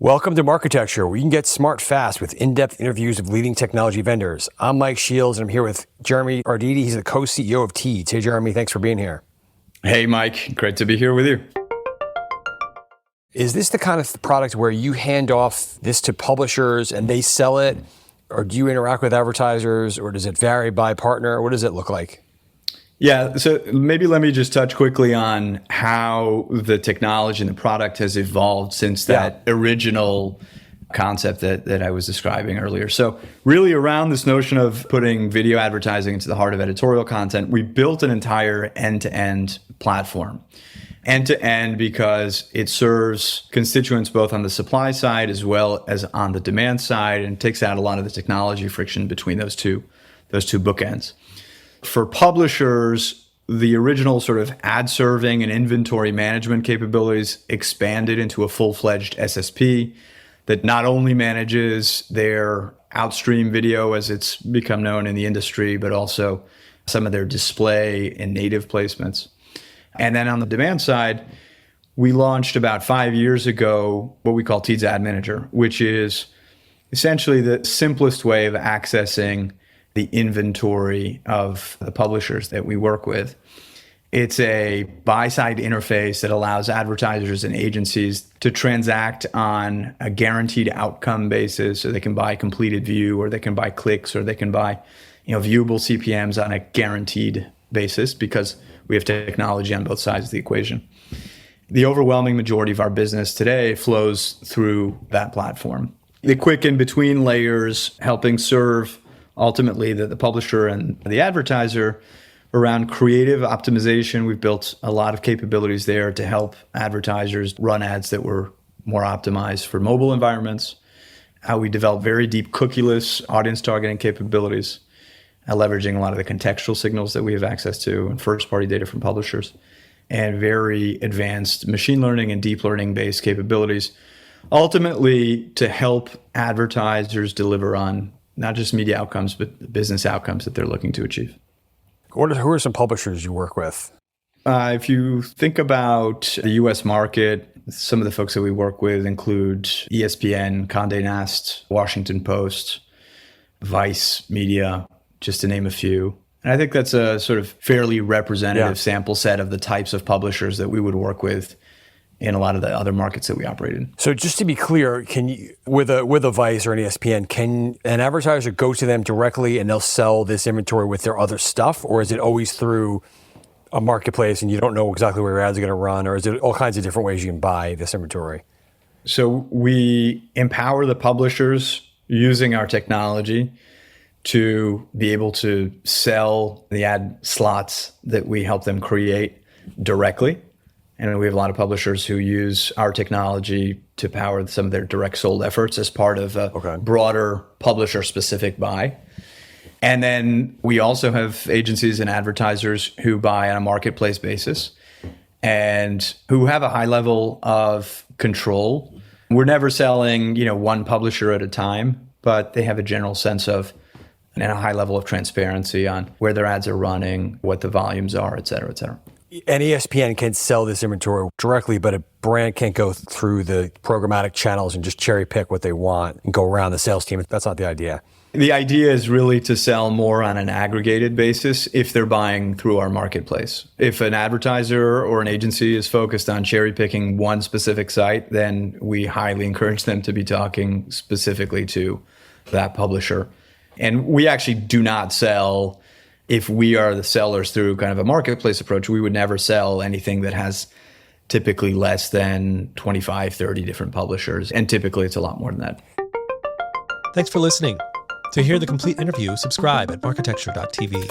Welcome to Marketecture, where you can get smart fast with in-depth interviews of leading technology vendors. I'm Mike Shields, and I'm here with Jeremy Arditi. He's the co-CEO of Teads. Hey, Jeremy, thanks for being here. Hey, Mike. Great to be here with you. Is this the kind of product where you hand off this to publishers and they sell it? Or do you interact with advertisers? Or does it vary by partner? What does it look like? Yeah, so maybe let me just touch quickly on how the technology and the product has evolved since that original concept that I was describing earlier. So really around this notion of putting video advertising into the heart of editorial content, we built an entire end-to-end platform. End-to-end because it serves constituents both on the supply side as well as on the demand side, and takes out a lot of the technology friction between those two bookends. For publishers, the original sort of ad serving and inventory management capabilities expanded into a full-fledged SSP that not only manages their outstream video as it's become known in the industry, but also some of their display and native placements. And then on the demand side, we launched about 5 years ago what we call Teads Ad Manager, which is essentially the simplest way of accessing the inventory of the publishers that we work with. It's a buy-side interface that allows advertisers and agencies to transact on a guaranteed outcome basis. So they can buy completed view, or they can buy clicks, or they can buy, viewable CPMs on a guaranteed basis because we have technology on both sides of the equation. The overwhelming majority of our business today flows through that platform. The quick in-between layers helping serve ultimately the publisher and the advertiser around creative optimization. We've built a lot of capabilities there to help advertisers run ads that were more optimized for mobile environments. How we develop very deep cookieless audience targeting capabilities, leveraging a lot of the contextual signals that we have access to and first-party data from publishers, and very advanced machine learning and deep learning based capabilities, ultimately to help advertisers deliver on not just media outcomes, but business outcomes that they're looking to achieve. Who are some publishers you work with? If you think about the U.S. market, some of the folks that we work with include ESPN, Condé Nast, Washington Post, Vice Media, just to name a few. And I think that's a sort of fairly representative sample set of the types of publishers that we would work with in a lot of the other markets that we operate in. So just to be clear, can you, with a Vice or an ESPN, can an advertiser go to them directly and they'll sell this inventory with their other stuff? Or is it always through a marketplace and you don't know exactly where your ads are going to run? Or is it all kinds of different ways you can buy this inventory? So we empower the publishers using our technology to be able to sell the ad slots that we help them create directly. And we have a lot of publishers who use our technology to power some of their direct sold efforts as part of a broader publisher-specific buy. And then we also have agencies and advertisers who buy on a marketplace basis and who have a high level of control. We're never selling, one publisher at a time, but they have a general sense of and a high level of transparency on where their ads are running, what the volumes are, et cetera, et cetera. And ESPN can sell this inventory directly, but a brand can't go through the programmatic channels and just cherry pick what they want and go around the sales team. That's not the idea. The idea is really to sell more on an aggregated basis if they're buying through our marketplace. If an advertiser or an agency is focused on cherry picking one specific site, then we highly encourage them to be talking specifically to that publisher. And we actually do not sell. If we are the sellers through kind of a marketplace approach, we would never sell anything that has typically less than 25, 30 different publishers. And typically it's a lot more than that. Thanks for listening. To hear the complete interview, subscribe at marketecture.tv.